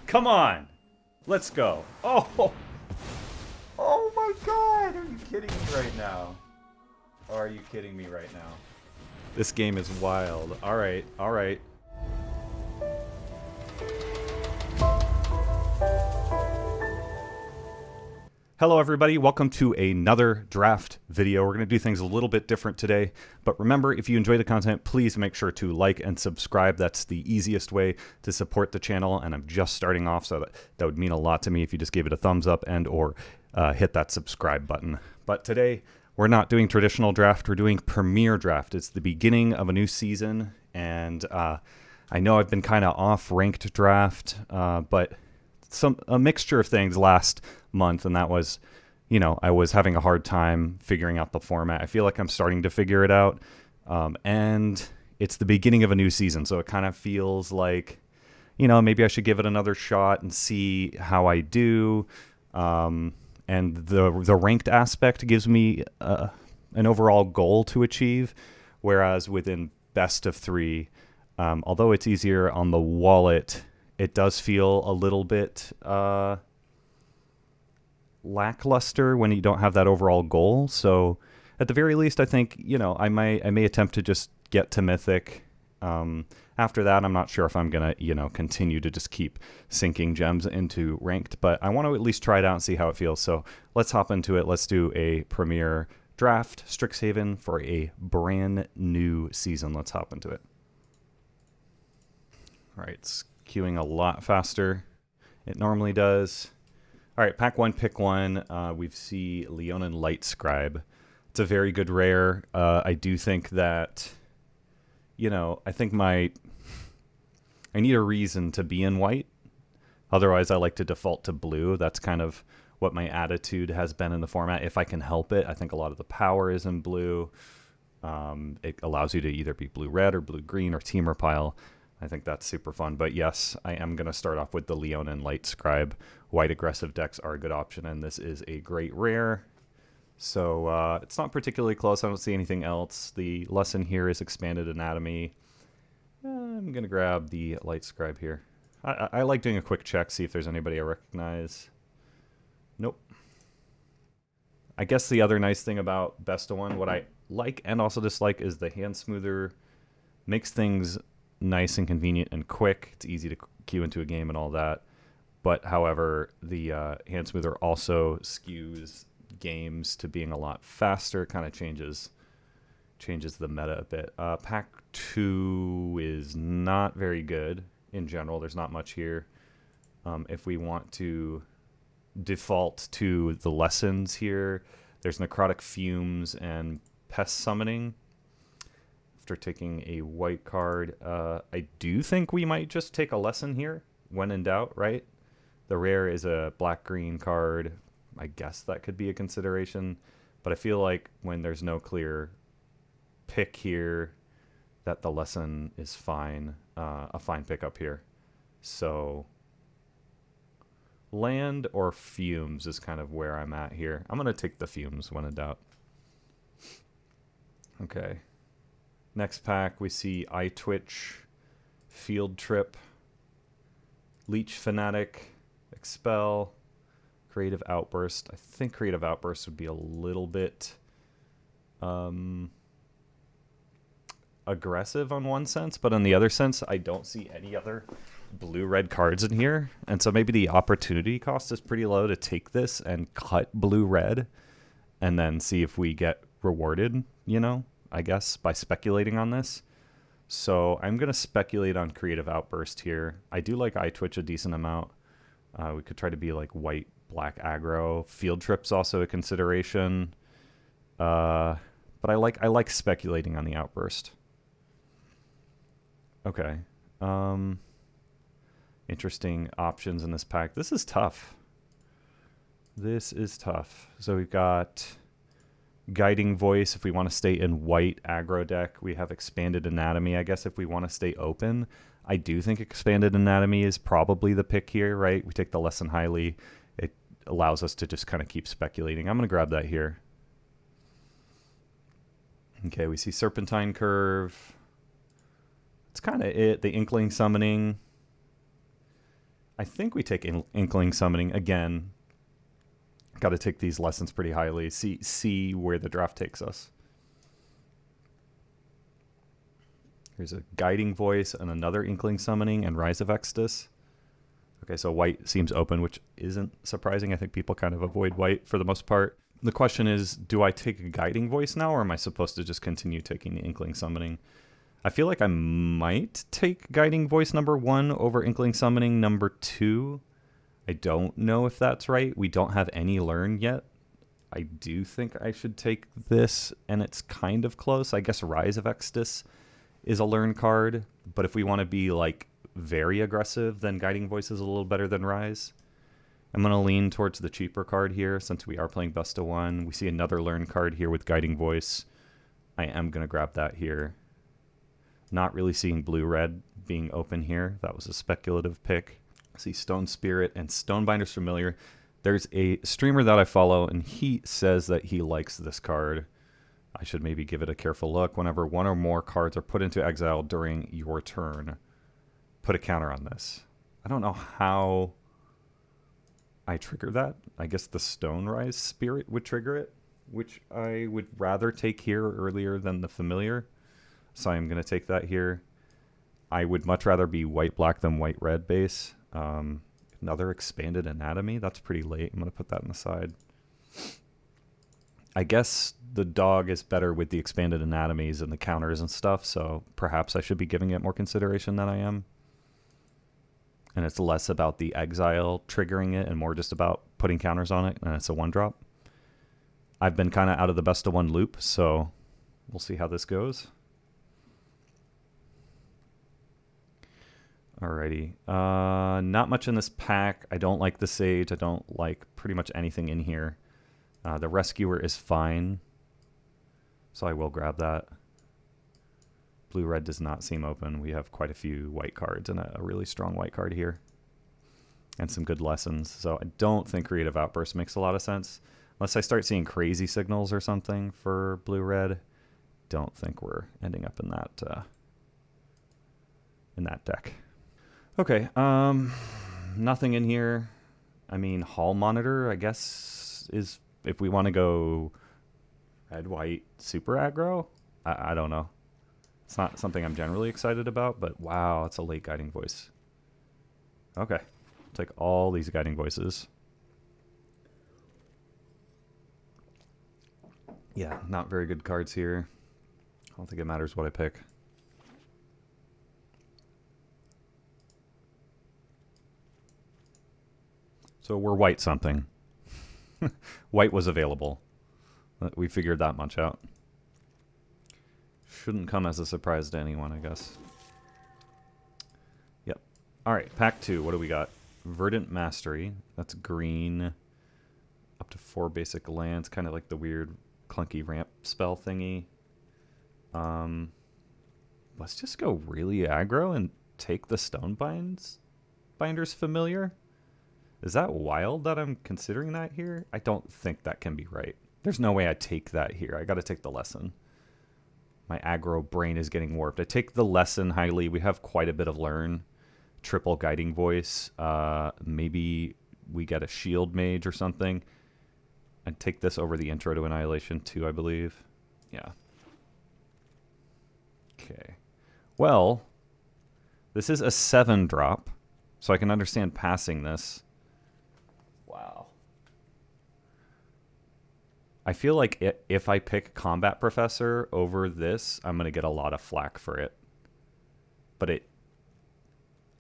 Come on. Let's go. Oh. Oh my god. Are you kidding me right now? Are you kidding me right now? This game is wild. All right. All right. Hello everybody, welcome to another draft video. We're going to do things a little bit different today, but remember, if you enjoy the content, please make sure to like and subscribe. That's the easiest way to support the channel, and I'm just starting off, so that would mean a lot to me if you just gave it a thumbs up and or hit that subscribe button. But today, we're not doing traditional draft, we're doing Premier Draft. It's the beginning of a new season, and I know I've been kind of off ranked draft, but a mixture of things last month, and that was, you know, I was having a hard time figuring out the format. I feel like I'm starting to figure it out, and it's the beginning of a new season, so it kind of feels like, you know, maybe I should give it another shot and see how I do. And the ranked aspect gives me an overall goal to achieve, whereas within best of three, although it's easier on the wallet, it does feel a little bit lackluster when you don't have that overall goal. So at the very least, I think, you know, I may attempt to just get to Mythic. After that, I'm not sure if I'm going to, you know, continue to just keep sinking gems into ranked, but I want to at least try it out and see how it feels. So let's hop into it. Let's do a Premier Draft Strixhaven for a brand new season. Let's hop into it. All right, it's queuing a lot faster. It normally does. All right, pack one, pick one. We see Leonin Light Scribe. It's a very good rare. I do think that, you know, I think I need a reason to be in white. Otherwise, I like to default to blue. That's kind of what my attitude has been in the format. If I can help it, I think a lot of the power is in blue. It allows you to either be blue-red or blue-green or team repile. I think that's super fun. But yes, I am going to start off with the Leonin Light Scribe. White aggressive decks are a good option, and this is a great rare. So it's not particularly close. I don't see anything else. The lesson here is expanded anatomy. I'm going to grab the Light Scribe here. I like doing a quick check, see if there's anybody I recognize. Nope. I guess the other nice thing about Best of One, what I like and also dislike, is the hand smoother makes things nice and convenient and quick. It's easy to queue into a game and all that. But however, the hand smoother also skews games to being a lot faster. Kind of changes the meta a bit. Pack 2 is not very good in general. There's not much here. If we want to default to the lessons here, there's Necrotic Fumes and Pest Summoning. After taking a white card, I do think we might just take a lesson here when in doubt, right? The rare is a black-green card. I guess that could be a consideration, but I feel like when there's no clear pick here, that the lesson is fine, a fine pickup here. So land or fumes is kind of where I'm at here. I'm going to take the fumes when in doubt. Okay. Next pack, we see Eye Twitch, Field Trip, Leech Fanatic, Expel, Creative Outburst. I think Creative Outburst would be a little bit aggressive on one sense, but on the other sense, I don't see any other blue-red cards in here. And so maybe the opportunity cost is pretty low to take this and cut blue-red and then see if we get rewarded, you know, I guess, by speculating on this. So I'm going to speculate on Creative Outburst here. I do like Eye Twitch a decent amount. We could try to be like white, black aggro. Field Trip's also a consideration. But I like speculating on the Outburst. Okay. Interesting options in this pack. This is tough. This is tough. So we've got Guiding Voice if we want to stay in white aggro deck. We have Expanded Anatomy, I guess, if we want to stay open. I do think Expanded Anatomy is probably the pick here, right? We take the lesson highly. It allows us to just kind of keep speculating. I'm going to grab that here. Okay, we see Serpentine Curve. It's kind of it. The Inkling Summoning. I think we take Inkling Summoning again. Got to take these lessons pretty highly. See where the draft takes us. Here's a Guiding Voice and another Inkling Summoning and Rise of Extus. Okay, so white seems open, which isn't surprising. I think people kind of avoid white for the most part. The question is, do I take a Guiding Voice now, or am I supposed to just continue taking the Inkling Summoning? I feel like I might take Guiding Voice number 1 over Inkling Summoning number 2. I don't know if that's right. We don't have any learn yet. I do think I should take this, and it's kind of close. I guess Rise of Extus is a learn card, but if we want to be like very aggressive, then Guiding Voice is a little better than Rise. I'm going to lean towards the cheaper card here since we are playing best of 1. We see another learn card here with Guiding Voice. I am going to grab that here. Not really seeing blue-red being open here. That was a speculative pick. I see Stone Spirit and Stonebinder's Familiar. There's a streamer that I follow, and he says that he likes this card. I should maybe give it a careful look. Whenever one or more cards are put into exile during your turn, put a counter on this. I don't know how I trigger that. I guess the Stone Rise Spirit would trigger it, which I would rather take here earlier than the Familiar. So I'm going to take that here. I would much rather be white-black than white-red base. Another Expanded Anatomy. That's pretty late. I'm going to put that on the side. I guess the dog is better with the Expanded Anatomies and the counters and stuff, so perhaps I should be giving it more consideration than I am. And it's less about the exile triggering it and more just about putting counters on it, and it's a 1-drop. I've been kind of out of the best of 1 loop, so we'll see how this goes. Alrighty. Not much in this pack. I don't like the Sage. I don't like pretty much anything in here. The Rescuer is fine, so I will grab that. Blue-red does not seem open. We have quite a few white cards and a really strong white card here. And some good lessons. So I don't think Creative Outburst makes a lot of sense. Unless I start seeing crazy signals or something for blue-red. Don't think we're ending up in that deck. Okay, nothing in here. I mean, Hall Monitor, I guess, is if we want to go red-white super aggro. I don't know. It's not something I'm generally excited about, but wow, it's a late Guiding Voice. Okay, take all these Guiding Voices. Yeah, not very good cards here. I don't think it matters what I pick. So we're white something. White was available. We figured that much out. Shouldn't come as a surprise to anyone, I guess. Yep. Alright, pack 2. What do we got? Verdant Mastery. That's green. Up to 4 basic lands. Kind of like the weird clunky ramp spell thingy. Let's just go really aggro and take the Stonebinder's Familiar. Is that wild that I'm considering that here? I don't think that can be right. There's no way I take that here. I got to take the lesson. My aggro brain is getting warped. I take the lesson highly. We have quite a bit of learn. Triple Guiding Voice. Maybe we get a Shield Mage or something. I'd take this over the Intro to Annihilation too, I believe. Yeah. Okay. Well, this is a 7-drop, so I can understand passing this. Wow. I feel like if I pick Combat Professor over this, I'm going to get a lot of flack for it. But it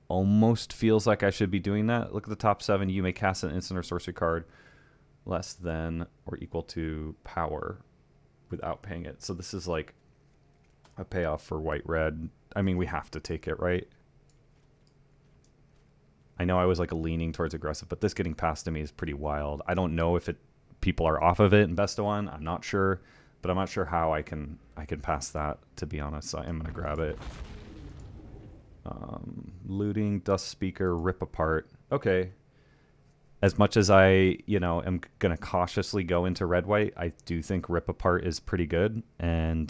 almost feels like I should be doing that. Look at the top 7. You may cast an instant or sorcery card less than or equal to power without paying it. So this is like a payoff for white-red. I mean, we have to take it, right? I know I was like leaning towards aggressive, but this getting passed to me is pretty wild. I don't know if people are off of it in best of 1. I'm not sure, but I'm not sure how I can pass that, to be honest. So I am going to grab it. Looting, Dust Speaker, Rip Apart. Okay. As much as I, am going to cautiously go into red-white, I do think Rip Apart is pretty good. And,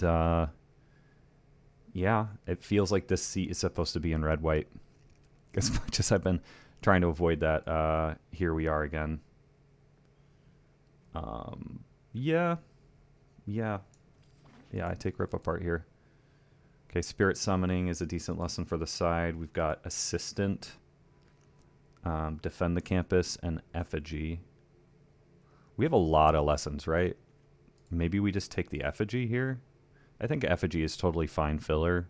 yeah, it feels like this seat is supposed to be in red-white. as much as I've been trying to avoid that. Here we are again. Yeah. I take Rip Apart here. Okay, Spirit Summoning is a decent lesson for the side. We've got Assistant, Defend the Campus, and Effigy. We have a lot of lessons, right? Maybe we just take the Effigy here? I think Effigy is totally fine filler.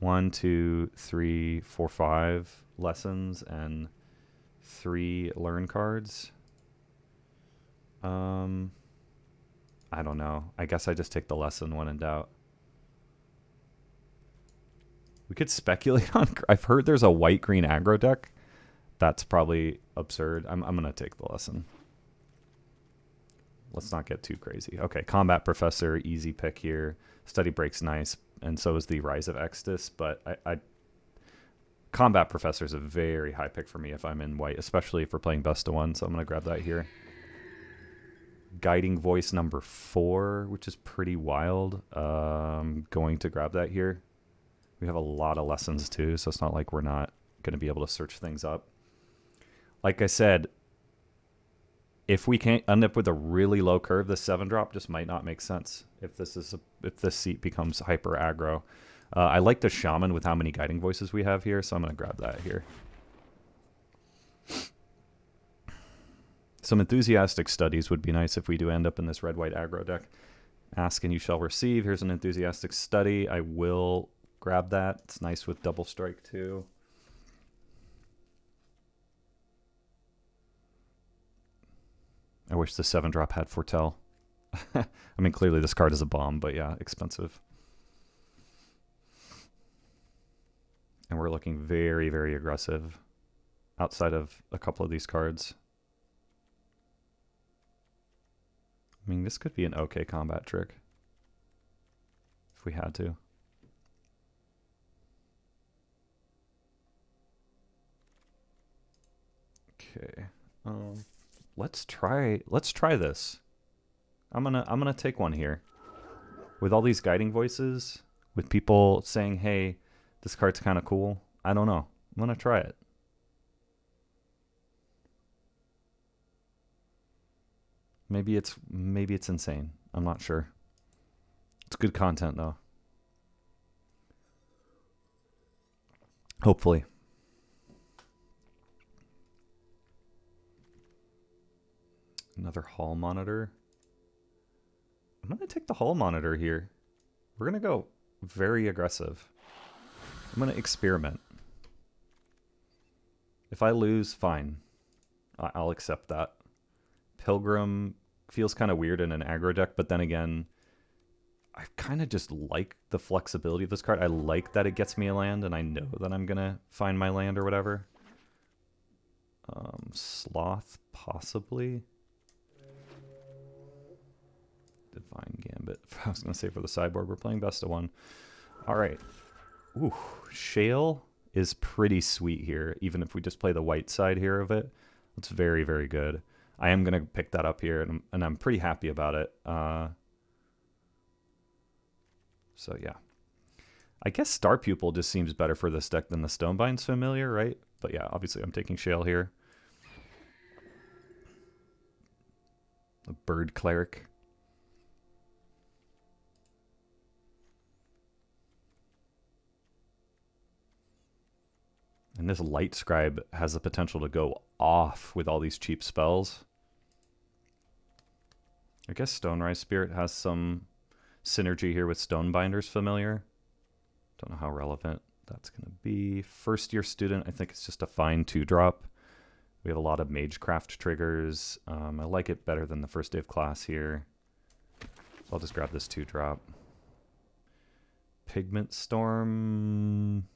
1, 2, 3, 4, 5 lessons and 3 learn cards. I don't know. I guess I just take the lesson when in doubt. We could speculate on... I've heard there's a white-green aggro deck. That's probably absurd. I'm going to take the lesson. Let's not get too crazy. Okay, Combat Professor, easy pick here. Study Break's nice, and so is the Rise of Extus, but Combat Professor is a very high pick for me if I'm in white, especially if we're playing best of one, so I'm going to grab that here. Guiding Voice number 4, which is pretty wild. Going to grab that here. We have a lot of lessons too, so it's not like we're not going to be able to search things up. Like I said, if we can't end up with a really low curve, the 7-drop just might not make sense if this seat becomes hyper aggro. I like the Shaman with how many Guiding Voices we have here, so I'm going to grab that here. Some Enthusiastic Studies would be nice if we do end up in this red-white aggro deck. Ask and you shall receive. Here's an Enthusiastic Study. I will grab that. It's nice with double strike too. I wish the 7-drop had Foretell. I mean, clearly this card is a bomb, but yeah, expensive. And we're looking very, very aggressive outside of a couple of these cards. I mean, this could be an okay combat trick if we had to. Okay. Let's try this. I'm gonna take one here. With all these Guiding Voices, with people saying, hey, this card's kind of cool. I don't know. I'm gonna try it. Maybe it's insane. I'm not sure. It's good content though. Hopefully. Another Hall Monitor. I'm going to take the Hall Monitor here. We're going to go very aggressive. I'm going to experiment. If I lose, fine. I'll accept that. Pilgrim feels kind of weird in an aggro deck, but then again, I kind of just like the flexibility of this card. I like that it gets me a land, and I know that I'm going to find my land or whatever. Sloth, possibly. Divine Gambit. I was going to say for the sideboard, we're playing best of one. All right. Ooh, Shale is pretty sweet here, even if we just play the white side here of it. It's very, very good. I am going to pick that up here, and I'm pretty happy about it. So, yeah. I guess Star Pupil just seems better for this deck than the Stonebind's Familiar, right? But yeah, obviously I'm taking Shale here. A Bird Cleric. And this Light Scribe has the potential to go off with all these cheap spells. I guess Stonerise Spirit has some synergy here with Stonebinder's Familiar. Don't know how relevant that's going to be. First year student, I think it's just a fine 2-drop. We have a lot of Magecraft triggers. I like it better than the first day of class here. So I'll just grab this 2-drop. Pigment Storm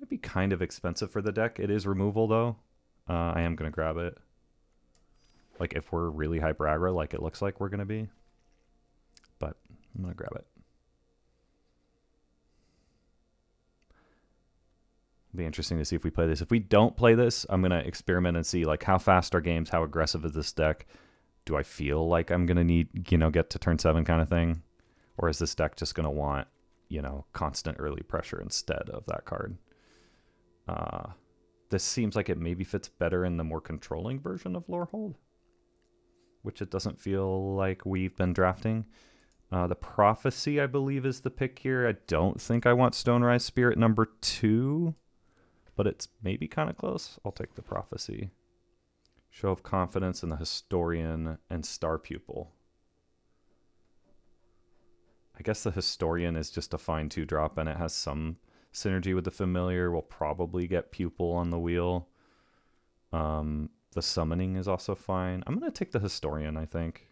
might be kind of expensive for the deck. It is removal though. I am going to grab it. Like if we're really hyper aggro like it looks like we're going to be. But I'm going to grab it. It'll be interesting to see if we play this. If we don't play this, I'm going to experiment and see like how fast are games, how aggressive is this deck? Do I feel like I'm going to need, get to turn 7 kind of thing? Or is this deck just going to want, constant early pressure instead of that card? this seems like it maybe fits better in the more controlling version of Lorehold, which it doesn't feel like we've been drafting. The Prophecy, I believe, is the pick here. I don't think I want Stonerise Spirit number 2, but it's maybe kind of close. I'll take the Prophecy. Show of Confidence in the Historian and Star Pupil. I guess the Historian is just a fine 2-drop, and it has some synergy with the Familiar. We'll probably get Pupil on the wheel. The Summoning is also fine. I'm going to take the Historian, I think.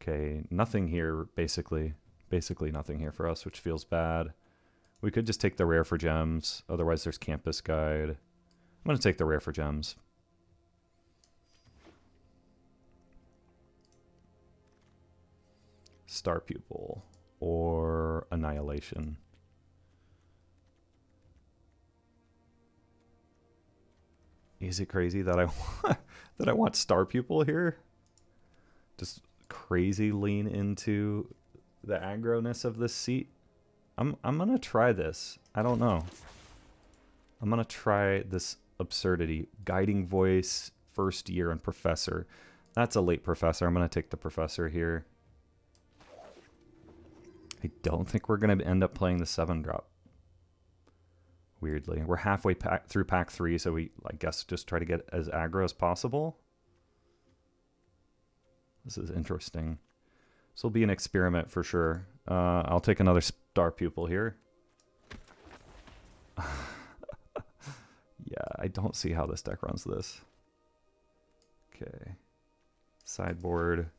Okay, nothing here, basically. Basically nothing here for us, which feels bad. We could just take the rare for gems. Otherwise, there's Campus Guide. I'm going to take the rare for gems. Star Pupil or Annihilation. Is it crazy that I want Star Pupil here? Just crazy lean into the aggro-ness of this seat. I'm gonna try this. I don't know. I'm gonna try this absurdity. Guiding Voice, First Year, and Professor. That's a late Professor. I'm gonna take the Professor here. I don't think we're gonna end up playing the 7-drop. Weirdly, we're halfway through pack 3, so we, I guess, just try to get as aggro as possible. This is interesting. This will be an experiment for sure. I'll take another Star Pupil here. Yeah, I don't see how this deck runs this. Okay. Sideboard.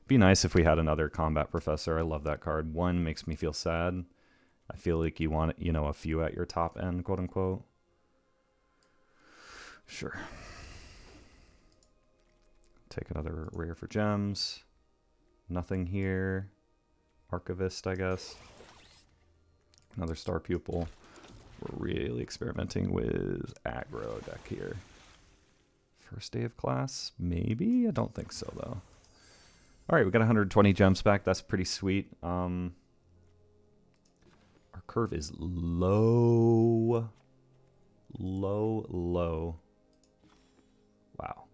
Be nice if we had another Combat Professor. I love that card. 1 makes me feel sad. I feel like you want, you know, a few at your top end, quote unquote. Sure. Take another rare for gems. Nothing here. Archivist, I guess. Another Star Pupil. We're really experimenting with aggro deck here. First day of class? Maybe? I don't think so, though. Alright, we got 120 gems back. That's pretty sweet. Our curve is low. Low. Wow.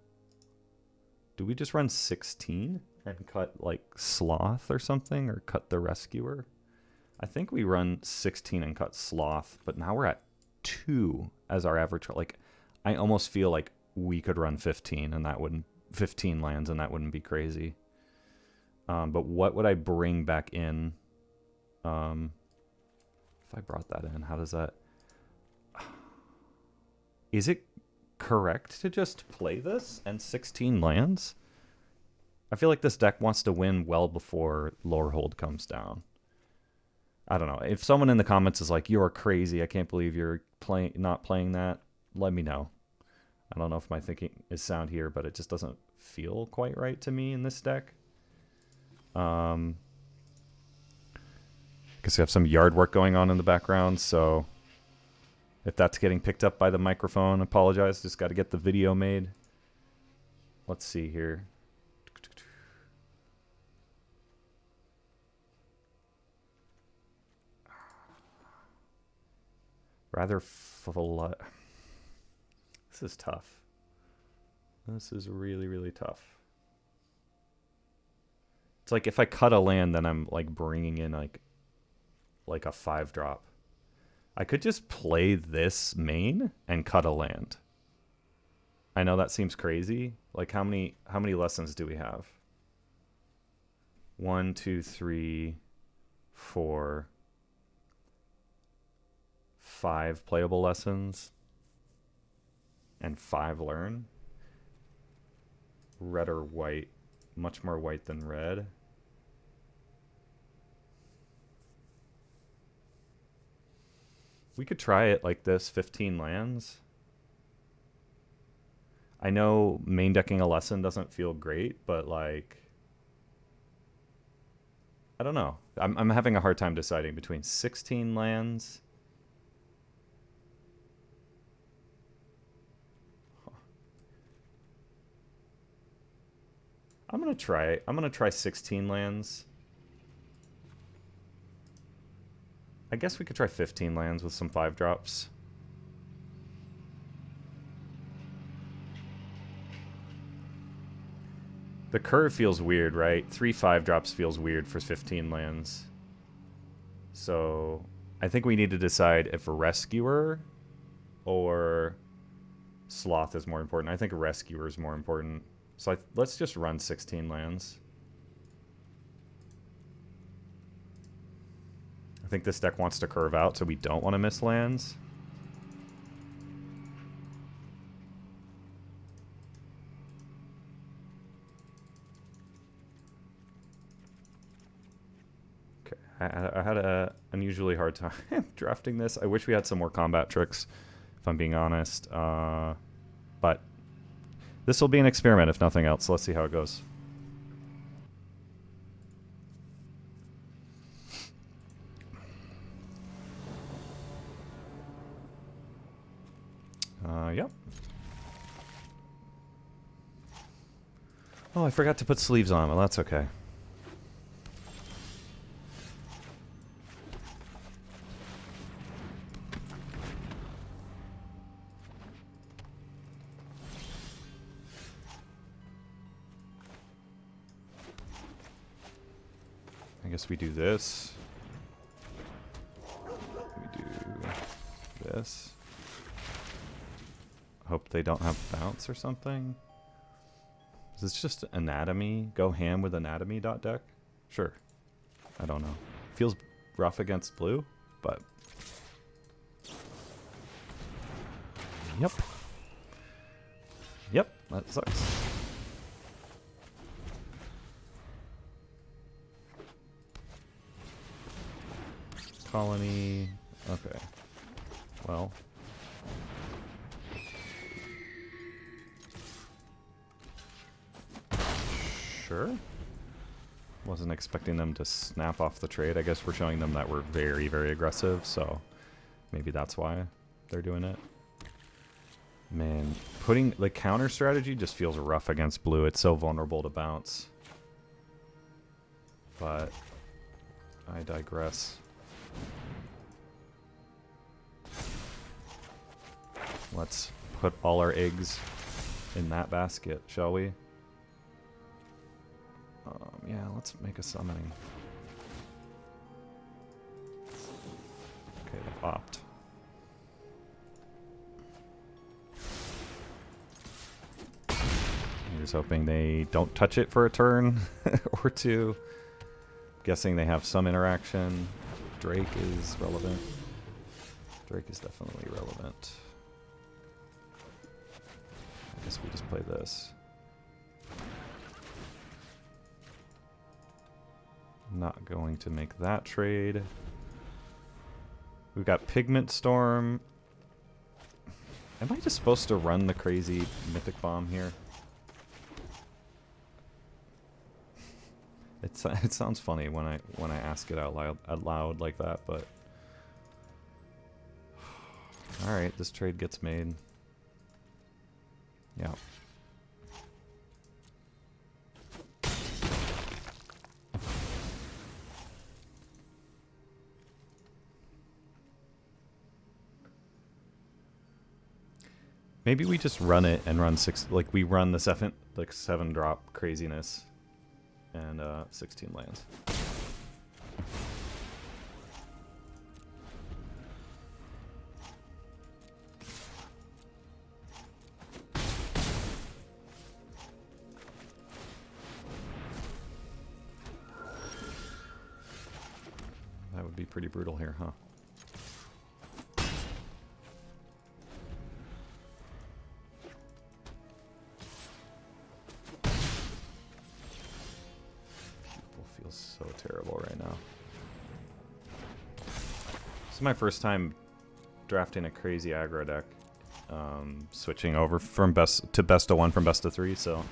Do we just run 16 and cut like Sloth or something, or cut the Rescuer? I think we run 16 and cut Sloth, but now we're at 2 as our average. Like, I almost feel like we could run 15 and that wouldn't, 15 lands and that wouldn't be crazy. But what would I bring back in? If I brought that in, how does that? Is it correct to just play this and 16 lands? I feel like this deck wants to win well before Lorehold comes down. I don't know. If someone in the comments is like, "You're crazy. I can't believe you're not playing that," let me know. I don't know if my thinking is sound here, but it just doesn't feel quite right to me in this deck. Because we have some yard work going on in the background, so if that's getting picked up by the microphone, I apologize. Just got to get the video made. Let's see here. Rather full. This is tough. This is really, really tough. It's like if I cut a land, then I'm like bringing in like a 5-drop. I could just play this main and cut a land. I know that seems crazy. Like how many lessons do we have? 1, 2, 3, 4, 5 playable lessons and 5 learn. Red or white? Much more white than red. We could try it like this, 15 lands. I know main decking a lesson doesn't feel great, but like, I don't know. I'm having a hard time deciding between 16 lands. I'm gonna try 16 lands. I guess we could try 15 lands with some 5 drops. The curve feels weird, right? 3 5 drops feels weird for 15 lands. So I think we need to decide if Rescuer or Sloth is more important. I think Rescuer is more important. So let's just run 16 lands. I think this deck wants to curve out, so we don't want to miss lands. Okay, I had an unusually hard time drafting this. I wish we had some more combat tricks, if I'm being honest. But this will be an experiment, if nothing else. Let's see how it goes. Yep. Oh, I forgot to put sleeves on. Well, that's okay. I guess we do this. We do this. Hope they don't have bounce or something. Is this just anatomy? Go ham with anatomy deck? Sure. I don't know. Feels rough against blue, but... Yep. Yep, that sucks. Colony. Okay. Well... Sure. Wasn't expecting them to snap off the trade. I guess we're showing them that we're very, very aggressive, so maybe that's why they're doing it. Man, putting the counter strategy just feels rough against blue. It's so vulnerable to bounce. But I digress. Let's put all our eggs in that basket, shall we? Yeah, let's make a summoning. Okay, opt. I'm just hoping they don't touch it for a turn or two. Guessing they have some interaction. Drake is relevant. Drake is definitely relevant. I guess we just play this. Not going to make that trade. We've got Pigment Storm. Am I just supposed to run the crazy Mythic Bomb here? It sounds funny when I ask it out loud like that, but all right, this trade gets made. Yeah. Maybe we just run it and run 6, like we run the 7 drop craziness and 16 lands. That would be pretty brutal here, huh? So terrible right now. This is my first time drafting a crazy aggro deck. Switching over from best of 1 from best of 3, so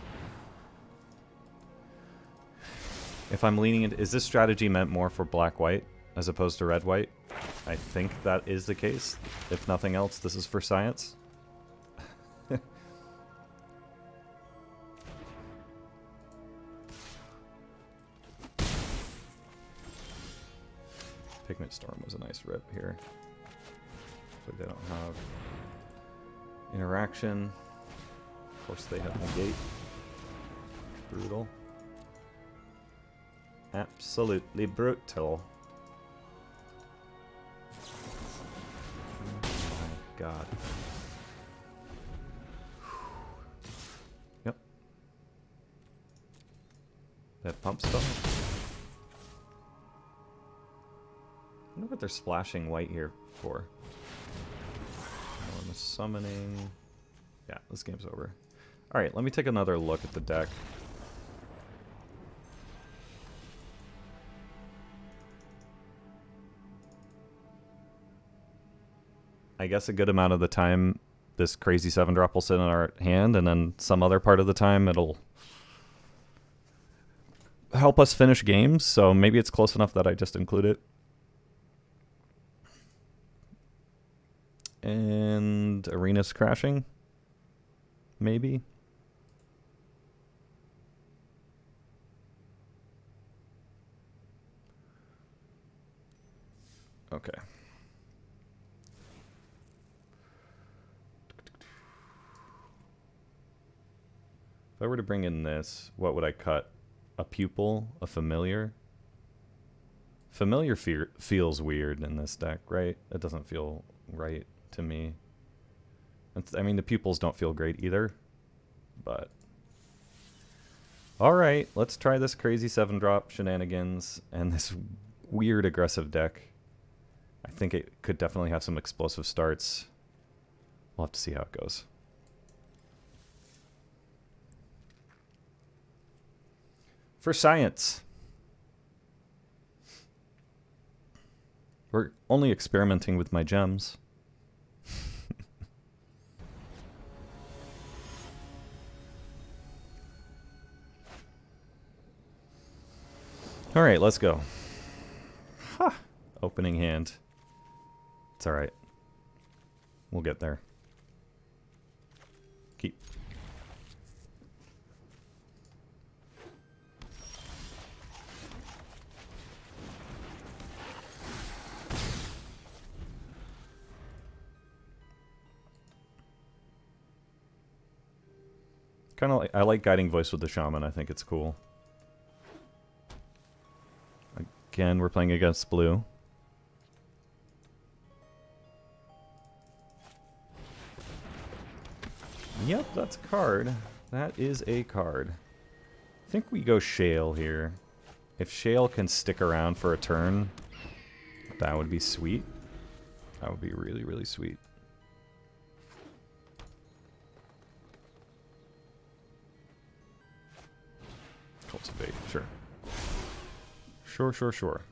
if I'm leaning into, is this strategy meant more for black-white as opposed to red-white? I think that is the case. If nothing else, this is for science. Pigment Storm was a nice rip here. So they don't have interaction. Of course they have negate. Brutal. Absolutely brutal. Oh my god. Yep. That pump spell. I wonder what they're splashing white here for. Enormous summoning. Yeah, this game's over. Alright, let me take another look at the deck. I guess a good amount of the time this crazy 7-drop will sit in our hand, and then some other part of the time it'll help us finish games, so maybe it's close enough that I just include it. And Arena's crashing? Maybe? Okay. If I were to bring in this, what would I cut? A pupil? A familiar? Familiar feels weird in this deck, right? It doesn't feel right to me. I mean, the pupils don't feel great either, but... Alright, let's try this crazy 7-drop shenanigans and this weird aggressive deck. I think it could definitely have some explosive starts. We'll have to see how it goes. For science. We're only experimenting with my gems. All right, let's go. Ha! Opening hand. It's all right. We'll get there. Keep. Kind of like, I like Guiding Voice with the Shaman. I think it's cool. Again, we're playing against blue. Yep, that's a card. That is a card. I think we go Shale here. If Shale can stick around for a turn, that would be sweet. That would be really, really sweet. Cultivate, sure. Sure.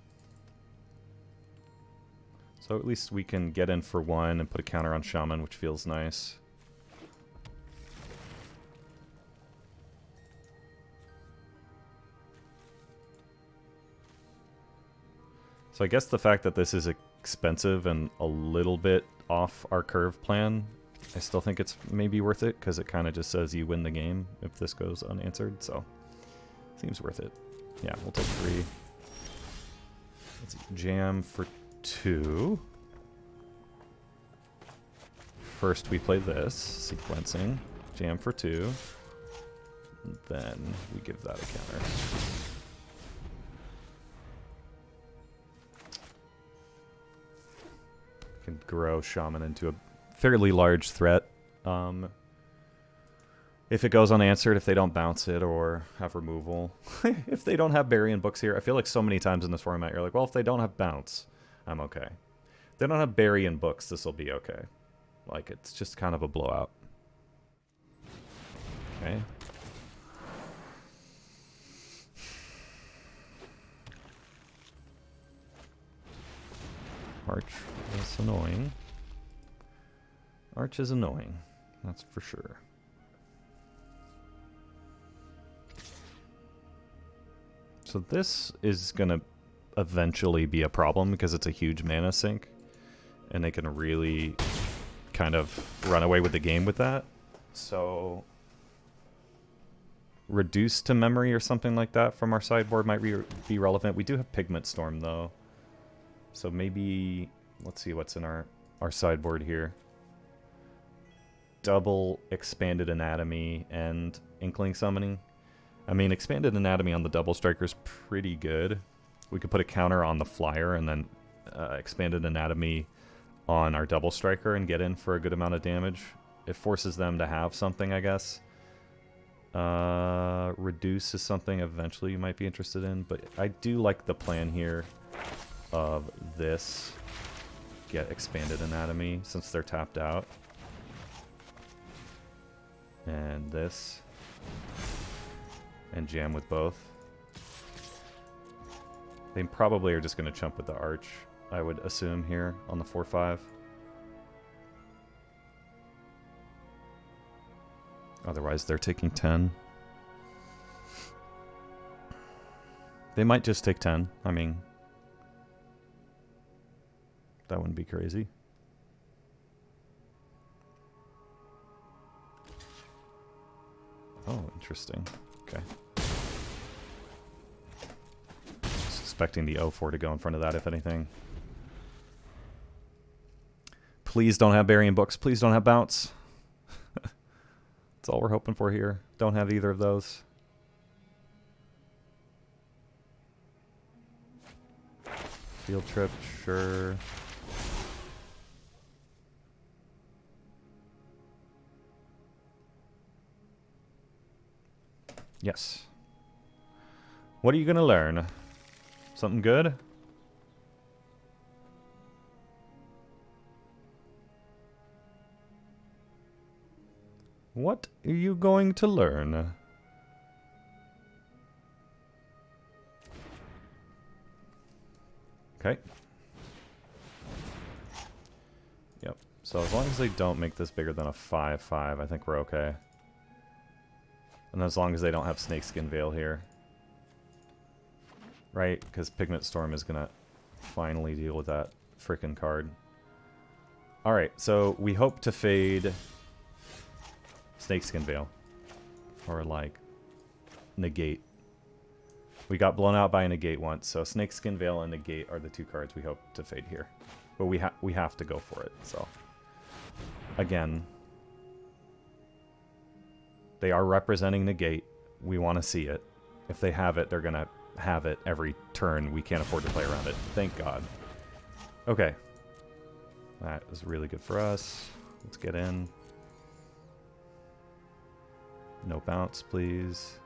So at least we can get in for one and put a counter on Shaman, which feels nice. So I guess the fact that this is expensive and a little bit off our curve plan, I still think it's maybe worth it, because it kind of just says you win the game if this goes unanswered, so seems worth it. Yeah, we'll take 3. Let's jam for 2. First we play this, sequencing. Jam for 2. Then we give that a counter. Can grow Shaman into a fairly large threat. If it goes unanswered, if they don't bounce it or have removal. If they don't have Bury and Books here, I feel like so many times in this format you're like, well, if they don't have bounce, I'm okay. If they don't have Bury and Books, this will be okay. Like, it's just kind of a blowout. Okay. Arch is annoying. Arch is annoying. That's for sure. So this is going to eventually be a problem because it's a huge mana sink. And they can really kind of run away with the game with that. So reduce to memory or something like that from our sideboard might be relevant. We do have Pigment Storm though. So maybe, let's see what's in our sideboard here. Double Expanded Anatomy and Inkling Summoning. I mean, Expanded Anatomy on the double striker's pretty good. We could put a counter on the flyer and then Expanded Anatomy on our double striker and get in for a good amount of damage. It forces them to have something, I guess. Reduce is something eventually you might be interested in, but I do like the plan here of this. Get Expanded Anatomy since they're tapped out. And this. And jam with both. They probably are just going to chump with the Arch, I would assume, here on the 4-5. Otherwise, they're taking 10. They might just take 10. I mean, that wouldn't be crazy. Oh, interesting. Okay. Expecting the 0-4 to go in front of that, if anything. Please don't have Burying Books. Please don't have Bounce. That's all we're hoping for here. Don't have either of those. Field Trip, sure. Yes. What are you going to learn? Something good? What are you going to learn? Okay. Yep. So as long as they don't make this bigger than a 5-5, I think we're okay. And as long as they don't have Snakeskin Veil here. Right? Because Pigment Storm is going to finally deal with that frickin' card. Alright, so we hope to fade Snakeskin Veil. Or, like, Negate. We got blown out by a Negate once, so Snakeskin Veil and Negate are the two cards we hope to fade here. But we have to go for it, so. Again. They are representing Negate. We want to see it. If they have it, they're going to have it every turn. We can't afford to play around it. Thank God. Okay. That is really good for us. Let's get in. No bounce, please.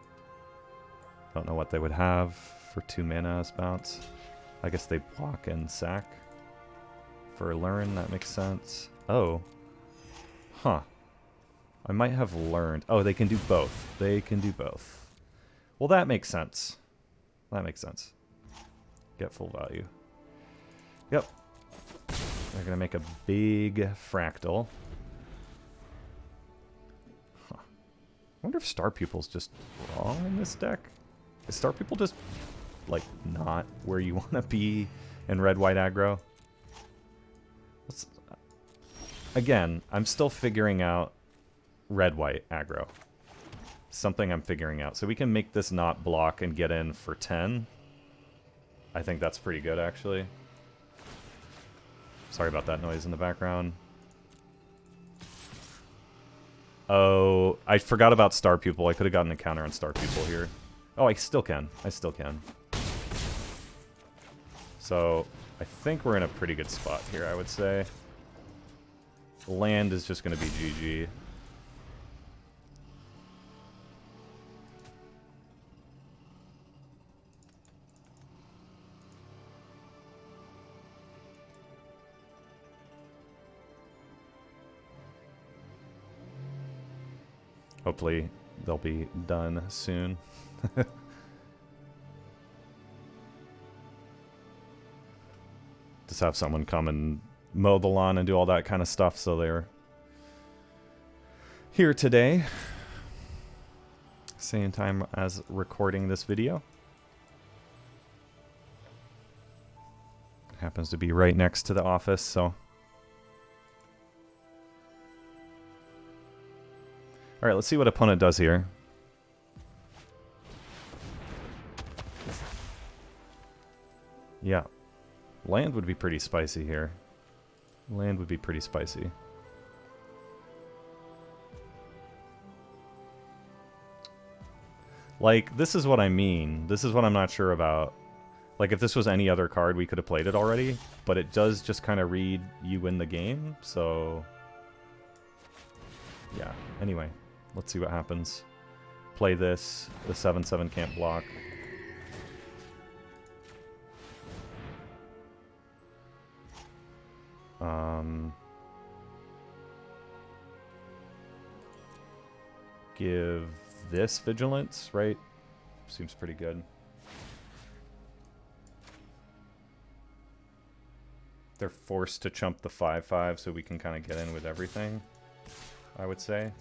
Don't know what they would have for 2 mana as bounce. I guess they block and sack. For a learn, that makes sense. Oh. Huh. I might have learned. Oh, they can do both. They can do both. Well, that makes sense. That makes sense. Get full value. Yep. They're going to make a big fractal. Huh. I wonder if Star Pupil's just wrong in this deck. Is Star Pupil just, like, not where you want to be in red-white aggro? Again, I'm still figuring out red-white aggro. Something I'm figuring out. So we can make this not block and get in for 10. I think that's pretty good, actually. Sorry about that noise in the background. Oh, I forgot about Star Pupil. I could have gotten a counter on Star Pupil here. Oh, I still can. I still can. So, I think we're in a pretty good spot here, I would say. Land is just going to be GG. Hopefully, they'll be done soon. Just have someone come and mow the lawn and do all that kind of stuff, so they're here today. Same time as recording this video. Happens to be right next to the office, so. Alright, let's see what opponent does here. Yeah. Land would be pretty spicy here. Land would be pretty spicy. Like, this is what I mean. This is what I'm not sure about. Like, if this was any other card, we could have played it already. But it does just kind of read you win the game, so... yeah, anyway. Let's see what happens. Play this. The 7/7 can't block. Give this vigilance, right? Seems pretty good. They're forced to chump the 5/5 so we can kind of get in with everything, I would say.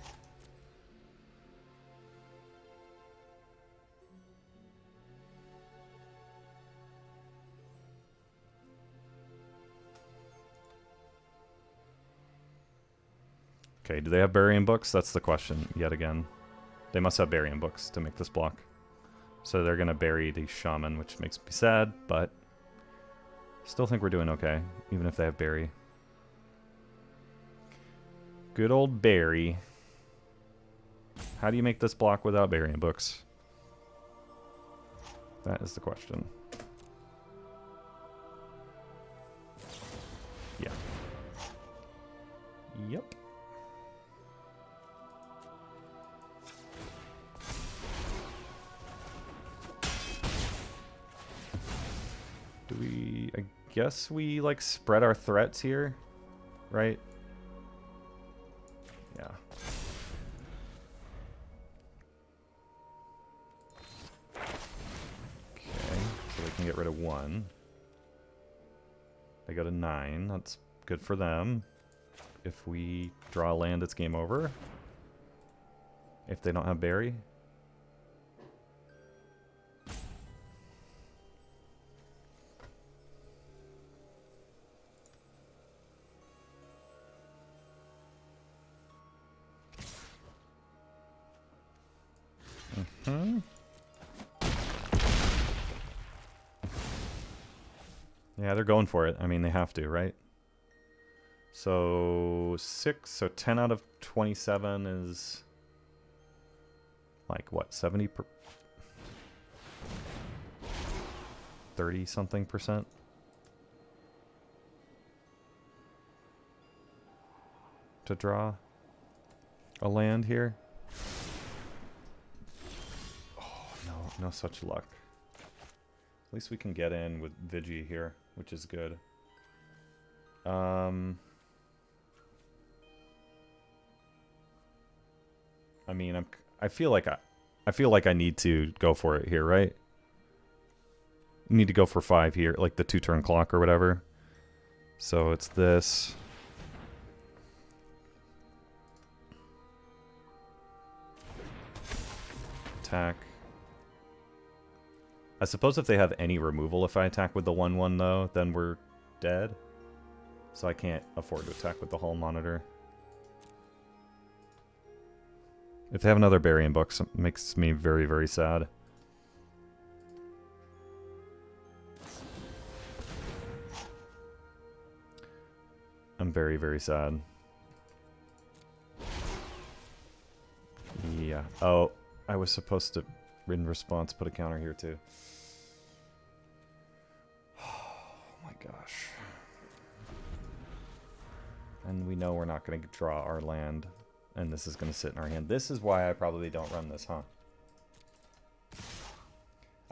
Okay, do they have burying books? That's the question, yet again. They must have burying books to make this block. So they're going to bury the shaman, which makes me sad, but still think we're doing okay, even if they have bury. Good old bury. How do you make this block without burying books? That is the question. Yeah. Yep. Do we... I guess we, like, spread our threats here, right? Yeah. Okay, so we can get rid of 1. They go to 9. That's good for them. If we draw a land, it's game over. If they don't have bury. Yeah, they're going for it. I mean, they have to, right? So 6, so 10 out of 27 is like what, 30 something percent to draw a land here. Oh, no such luck. At least we can get in with Vigi here, which is good. I mean, I feel like I need to go for it here, right? Need to go for 5 here, like the 2-turn clock or whatever. So it's this. Attack. I suppose if they have any removal, if I attack with the 1/1 though, then we're dead. So I can't afford to attack with the Hull Monitor. If they have another burying book, it makes me very, very sad. I'm very, very sad. Yeah. Oh, I was supposed to, in response, put a counter here too. Oh my gosh. And we know we're not going to draw our land. And this is going to sit in our hand. This is why I probably don't run this, huh?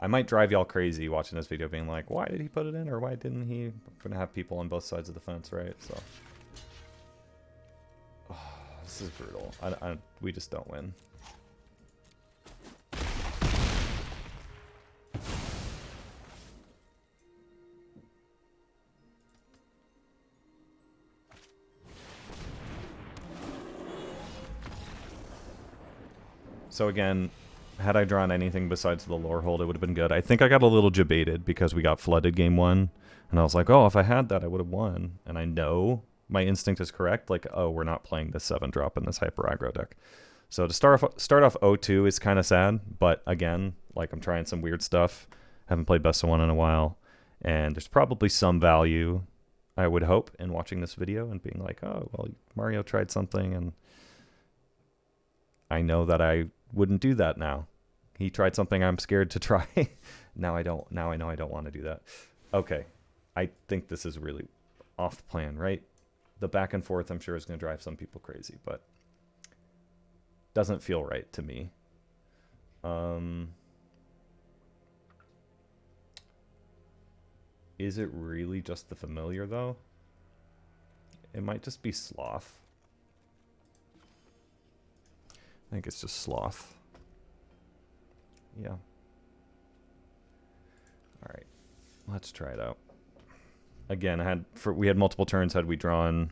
I might drive y'all crazy watching this video being like, why did he put it in or why didn't he? I'm going to have people on both sides of the fence, right? So, oh, this is brutal. We just don't win. So again, had I drawn anything besides the lore hold, it would have been good. I think I got a little debated because we got flooded game 1. And I was like, oh, if I had that, I would have won. And I know my instinct is correct. Like, oh, we're not playing this 7-drop in this hyper aggro deck. So to start off 0-2 is kind of sad. But again, like I'm trying some weird stuff. Haven't played best of 1 in a while. And there's probably some value, I would hope, in watching this video and being like, oh, well, Mario tried something, and I know that I wouldn't do that now. He tried something I'm scared to try. Now I don't. Now I know I don't want to do that. Okay. I think this is really off plan, right? The back and forth, I'm sure, is going to drive some people crazy, but doesn't feel right to me. Is it really just the familiar, though? It might just be sloth. I think it's just sloth. Yeah. All right. Let's try it out. Again, we had multiple turns. Had we drawn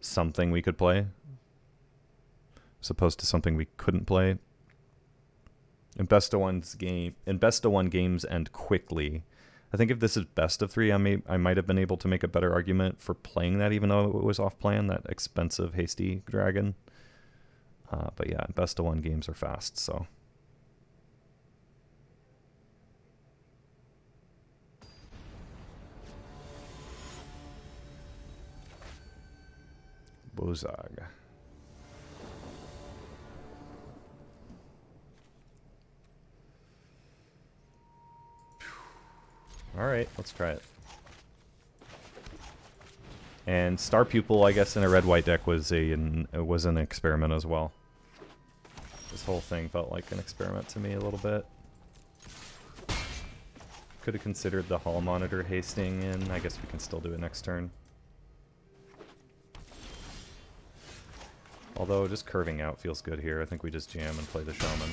something we could play, as opposed to something we couldn't play. In best of one games end quickly. I think if this is best of 3, I might have been able to make a better argument for playing that, even though it was off plan, that expensive hasty dragon. But yeah, best of 1 games are fast, so. Bozag. All right, let's try it. And Star Pupil, I guess, in a red-white deck was an experiment as well. This whole thing felt like an experiment to me a little bit. Could have considered the Hall Monitor hasting in. I guess we can still do it next turn. Although just curving out feels good here. I think we just jam and play the Shaman.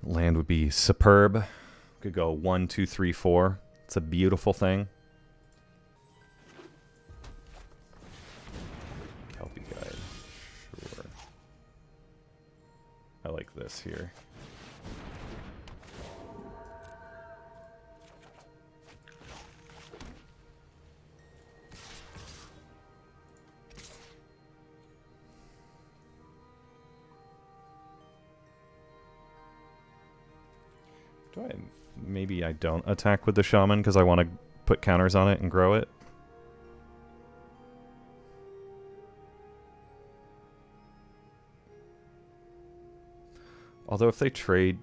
Land would be superb. Could go 1, 2, 3, 4. It's a beautiful thing. Kelpie Guide. Sure. I like this here. Maybe I don't attack with the Shaman because I want to put counters on it and grow it. Although if they trade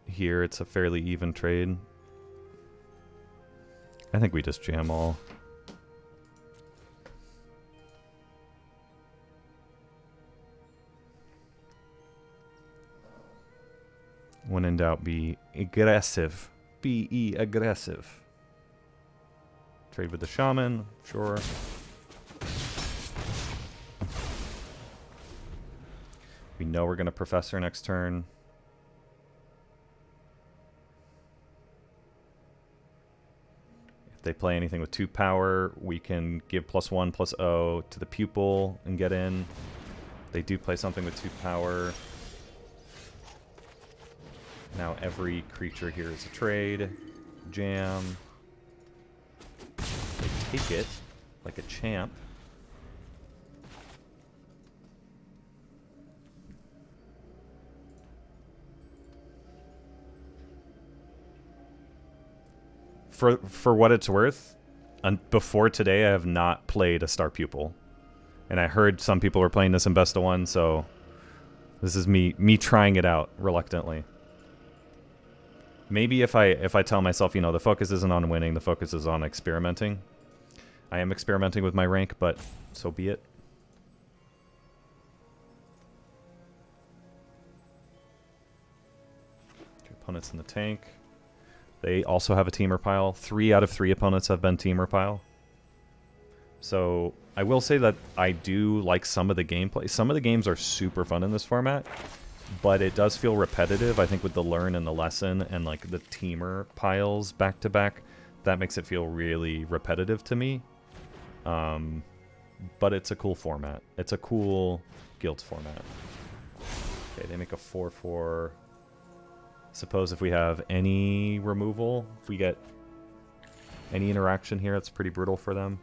here, it's a fairly even trade. I think we just jam all. When in doubt, be aggressive. Be aggressive. Trade with the Shaman, sure. We know we're going to Professor next turn. If they play anything with 2 power, we can give +1/+0 to the Pupil and get in. They do play something with 2 power. Now every creature here is a trade. Jam. They take it like a champ. For what it's worth, before today I have not played a Star Pupil. And I heard some people were playing this in best of 1, so this is me trying it out reluctantly. Maybe if I tell myself, you know, the focus isn't on winning, the focus is on experimenting. I am experimenting with my rank, but so be it. Okay, opponents in the tank. They also have a teamer pile. 3 out of 3 opponents have been teamer pile. So I will say that I do like some of the gameplay. Some of the games are super fun in this format. But it does feel repetitive, I think, with the learn and the lesson and like the teamer piles back to back. That makes it feel really repetitive to me. But it's a cool format. It's a cool guild format. Okay, they make a 4/4. Suppose if we have any removal, if we get Any interaction here, that's pretty brutal for them.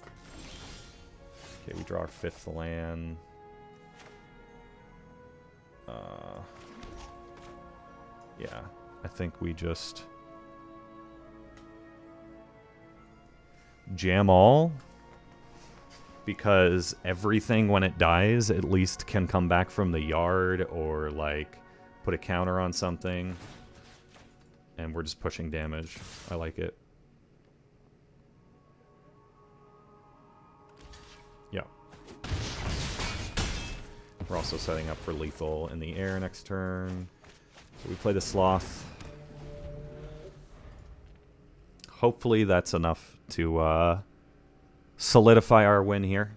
Okay, we draw our 5th land. Yeah, I think we just jam all, because everything when it dies at least can come back from the yard or like put a counter on something, and we're just pushing damage. I like it. Yeah. We're also setting up for lethal in the air next turn. So we play the Sloth. Hopefully that's enough to solidify our win here.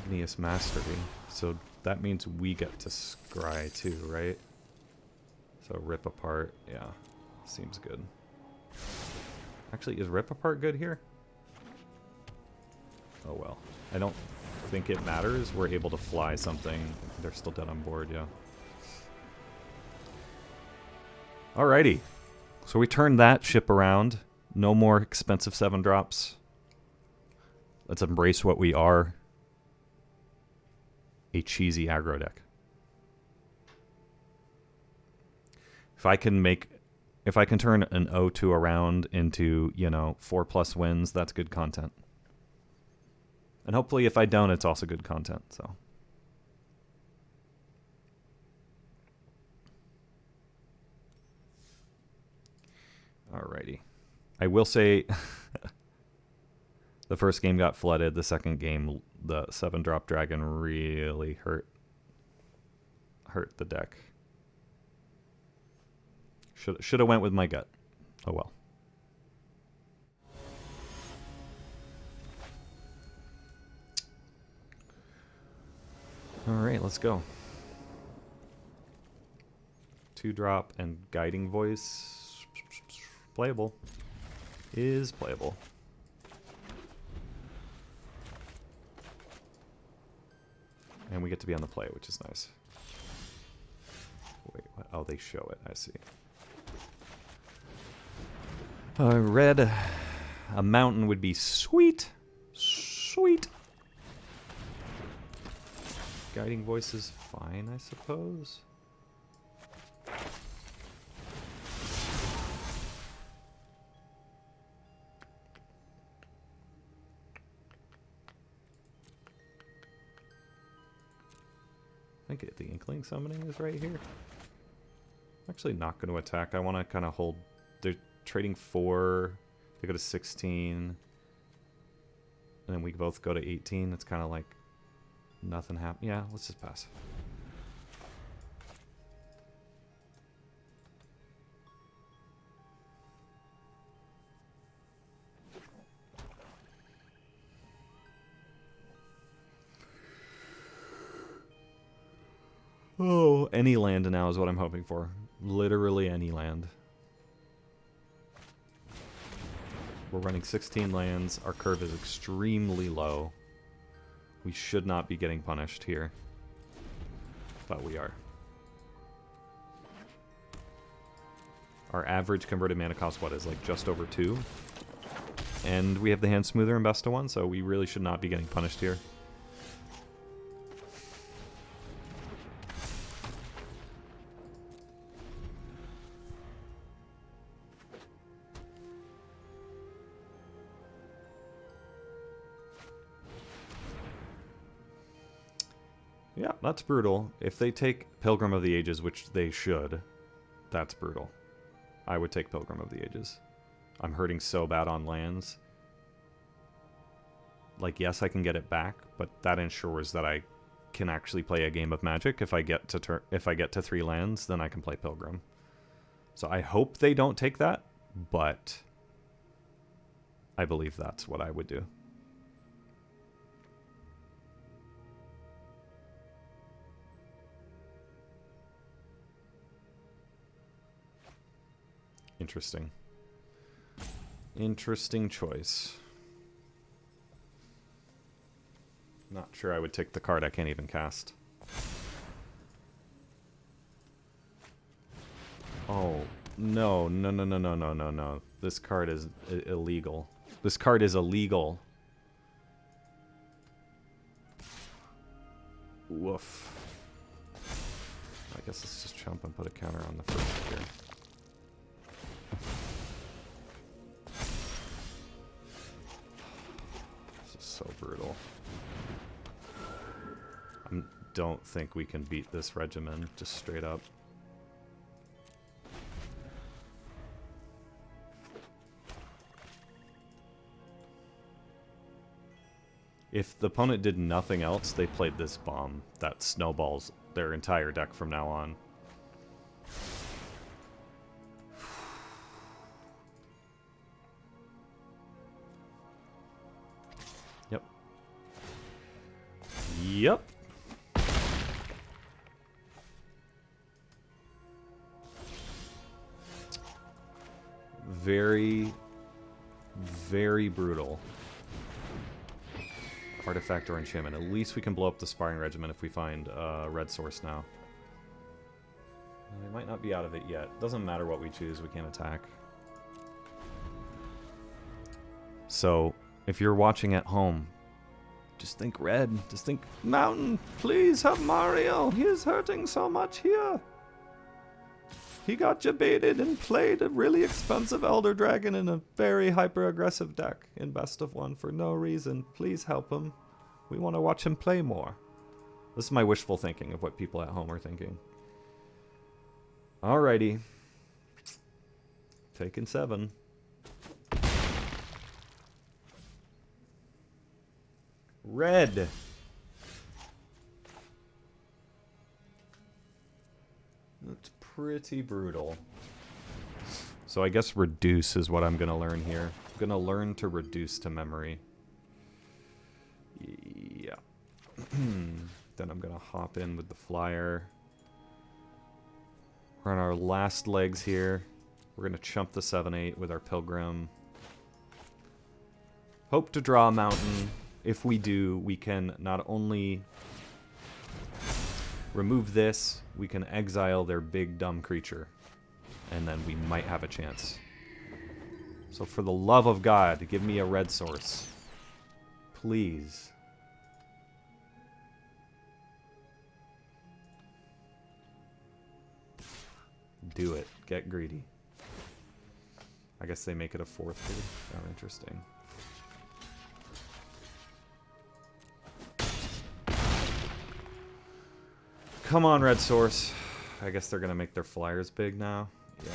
Igneous Mastery. So that means we get to scry too, right? So Rip Apart, yeah. Seems good. Actually, is Rip Apart good here? Oh well. I don't think it matters. We're able to fly something. They're still dead on board, yeah. Alrighty. So we turned that ship around. No more expensive 7-drops. Let's embrace what we are. A cheesy aggro deck. If I can turn an 0-2 around into, you know, 4+ wins, that's good content. And hopefully if I don't, it's also good content, so. Alrighty. I will say the first game got flooded. The second game, the 7-drop dragon really hurt the deck. Should have went with my gut. Oh well. Alright, let's go. 2-drop and Guiding Voice. Playable. Is playable. And we get to be on the play, which is nice. Wait, what? Oh, they show it. I see. Red. A mountain would be sweet. Sweet. Guiding Voice is fine, I suppose. I think the Inkling Summoning is right here. I'm actually not going to attack. I want to kind of hold. They're trading 4. They go to 16. And then we both go to 18. It's kind of like nothing happened. Yeah, let's just pass. Oh, any land now is what I'm hoping for. Literally any land. We're running 16 lands. Our curve is extremely low. We should not be getting punished here. But we are. Our average converted mana cost, what, is like just over 2? And we have the hand smoother and best of 1, so we really should not be getting punished here. Yeah, that's brutal. If they take Pilgrim of the Ages, which they should, that's brutal. I would take Pilgrim of the Ages. I'm hurting so bad on lands. Like, yes, I can get it back, but that ensures that I can actually play a game of Magic. If I get to 3 lands, then I can play Pilgrim. So I hope they don't take that, but I believe that's what I would do. Interesting. Interesting choice. Not sure I would take the card I can't even cast. Oh, no, no, no, no, no, no, no, no. This card is illegal. This card is illegal. Woof. I guess let's just jump and put a counter on the first here. This is so brutal. I don't think we can beat this regimen, just straight up. If the opponent did nothing else, they played this bomb. That snowballs their entire deck from now on. Yep. Yep. Very, very brutal. Artifact or enchantment. At least we can blow up the sparring regiment if we find red source now. They might not be out of it yet. Doesn't matter what we choose, we can't attack. So, if you're watching at home, just think red. Just think, Mountain, please have Mario. He is hurting so much here. He got jebaited and played a really expensive Elder Dragon in a very hyper-aggressive deck in Best of One for no reason. Please help him. We want to watch him play more. This is my wishful thinking of what people at home are thinking. Alrighty. Taking 7. Red. That's pretty brutal. So I guess reduce is what I'm going to learn here. I'm going to learn to reduce to memory. Yeah. Then I'm going to hop in with the flyer. We're on our last legs here. We're going to chump the 7-8 with our Pilgrim. Hope to draw a mountain. If we do, we can not only remove this, we can exile their big dumb creature. And then we might have a chance. So for the love of God, give me a red source. Please. Do it. Get greedy. I guess they make it a 4th too. Oh, interesting. Come on, red source. I guess they're going to make their flyers big now. Yeah.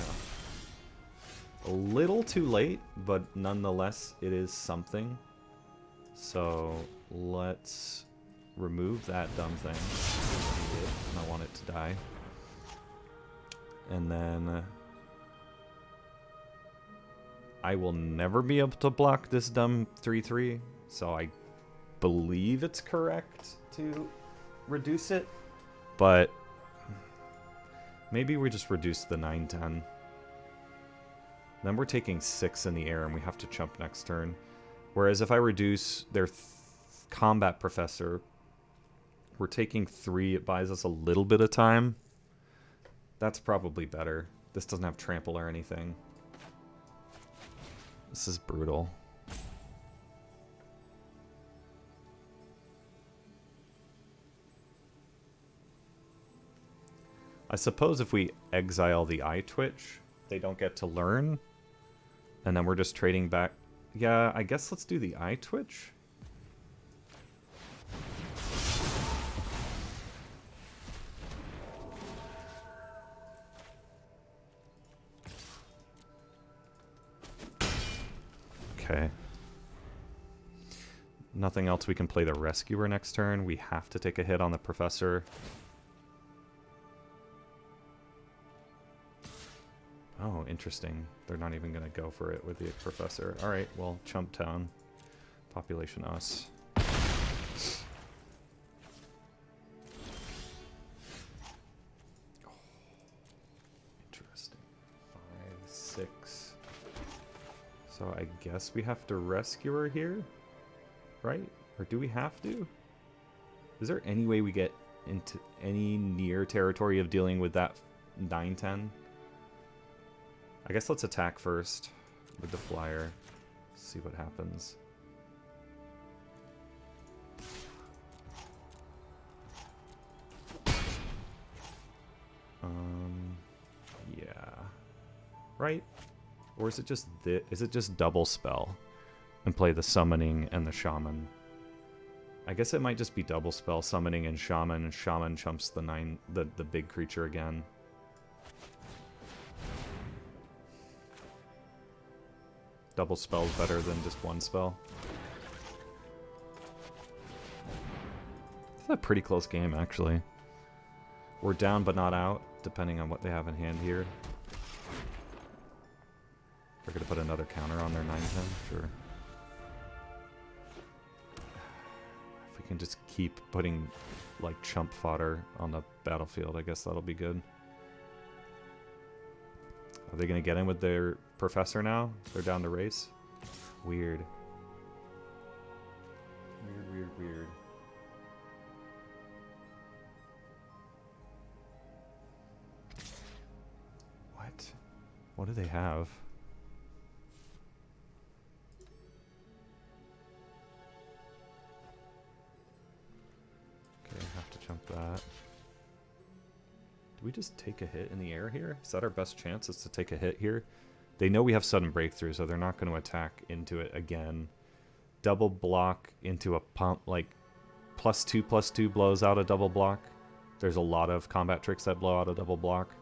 A little too late, but nonetheless, it is something. So let's remove that dumb thing. I want it to die. And then I will never be able to block this dumb 3/3. So I believe it's correct to reduce it. But maybe we just reduce the 9/10. Then we're taking 6 in the air and we have to chump next turn. Whereas if I reduce their combat professor, we're taking 3. It buys us a little bit of time. That's probably better. This doesn't have trample or anything. This is brutal. I suppose if we exile the eye twitch, they don't get to learn. And then we're just trading back. Yeah, I guess let's do the eye twitch. Okay. Nothing else. We can play the Rescuer next turn. We have to take a hit on the Professor. Oh, interesting. They're not even going to go for it with the Professor. Alright, well, Chump Town. Population us. Oh, interesting. 5, 6. So I guess we have to rescue her here? Right? Or do we have to? Is there any way we get into any near territory of dealing with that 9-10? I guess let's attack first with the flyer. See what happens. Yeah. Right? Or is it just double spell and play the summoning and the shaman? I guess it might just be double spell, summoning and shaman chumps the big creature again. Double spell's better than just one spell. It's a pretty close game, actually. We're down but not out, depending on what they have in hand here. They're gonna put another counter on their 9-10, sure. If we can just keep putting, like, chump fodder on the battlefield, I guess that'll be good. Are they gonna get in with their professor now? They're down the race? Weird. Weird. What? What do they have? Okay, I have to jump that. Do we just take a hit in the air here? Is that our best chance, is to take a hit here? They know we have sudden breakthrough, so they're not going to attack into it again. Double block into a pump, like +2/+2 blows out a double block. There's a lot of combat tricks that blow out a double block.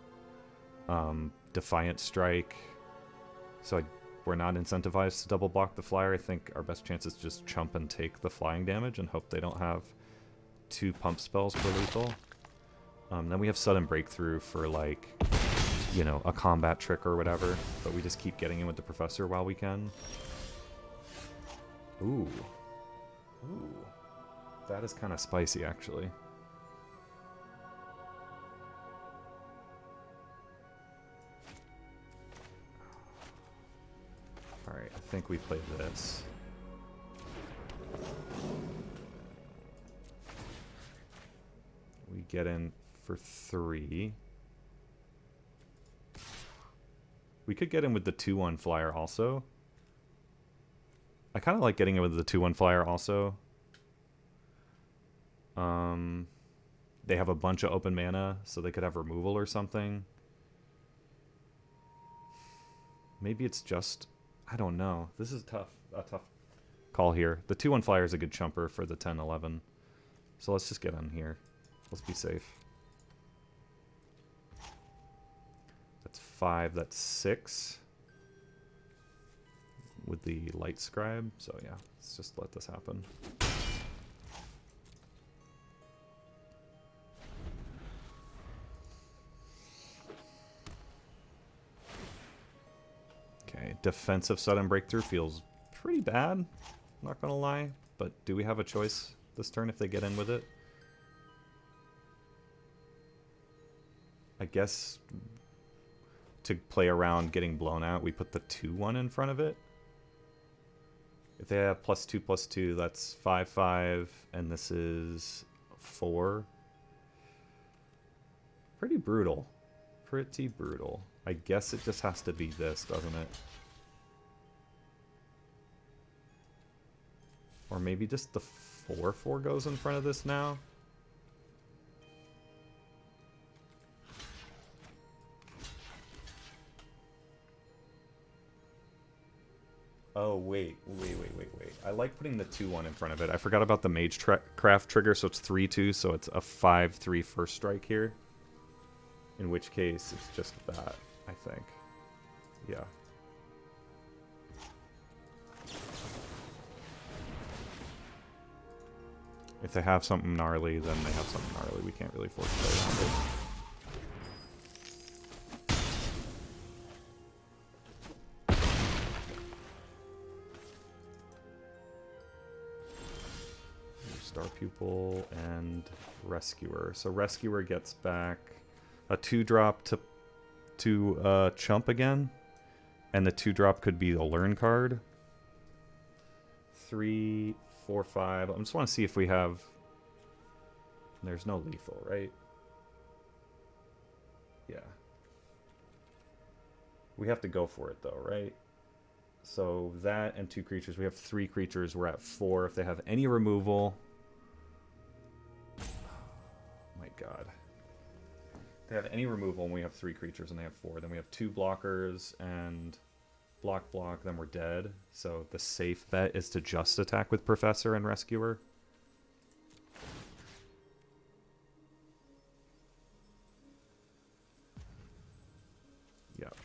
Defiant Strike. So we're not incentivized to double block the flyer. I think our best chance is just chump and take the flying damage and hope they don't have 2 pump spells for lethal. Then we have sudden breakthrough for, like, you know, a combat trick or whatever, but we just keep getting in with the professor while we can. Ooh. That is kind of spicy, actually. Alright, I think we play this. We get in for 3. We could get in with the 2-1 flyer also. I kind of like getting in with the 2-1 flyer also. They have a bunch of open mana, so they could have removal or something. Maybe it's just... I don't know. This is a tough call here. The 2-1 flyer is a good chumper for the 10-11. So let's just get in here. Let's be safe. That's 5, that's 6. With the light scribe. So yeah, let's just let this happen. Okay, defensive sudden breakthrough feels pretty bad, not gonna lie. But do we have a choice this turn if they get in with it? I guess to play around getting blown out, we put the 2-1 in front of it. If they have +2/+2, that's 5/5, and this is 4. Pretty brutal. Pretty brutal. I guess it just has to be this, doesn't it? Or maybe just the 4/4 goes in front of this now? Oh, wait. I like putting the 2-1 in front of it. I forgot about the Magecraft trigger, so it's 3/2, so it's a 5/3 first strike here. In which case, it's just that, I think. Yeah. If they have something gnarly, then they have something gnarly. We can't really force play around it. Star Pupil and Rescuer. So Rescuer gets back a 2-drop to chump again, and the 2-drop could be the learn card. 3, 4, 5. I just want to see if we have There's no lethal, right? Yeah. We have to go for it though, right? So that and 2 creatures. We have 3 creatures. We're at 4. If they have any removal... Oh my god. If they have any removal and we have 3 creatures and they have 4, then we have 2 blockers and block, then we're dead. So the safe bet is to just attack with Professor and Rescuer. Yep.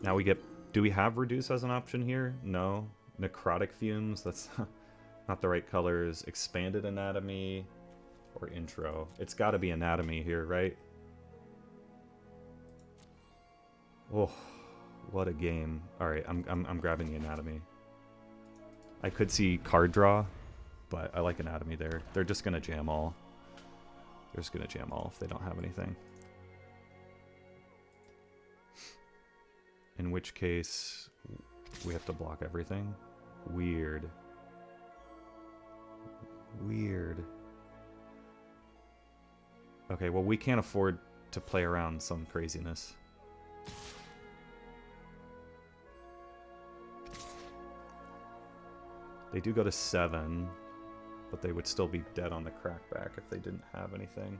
Now we get... Do we have Reduce as an option here? No. Necrotic Fumes, that's not the right colors. Expanded Anatomy or Intro. It's got to be Anatomy here, right? Oh, what a game. Alright, I'm grabbing the Anatomy. I could see card draw, but I like Anatomy there. They're just going to jam all. They're just going to jam all if they don't have anything. In which case, we have to block everything. Weird. Weird. Okay, well, we can't afford to play around some craziness. They do go to 7, but they would still be dead on the crackback if they didn't have anything.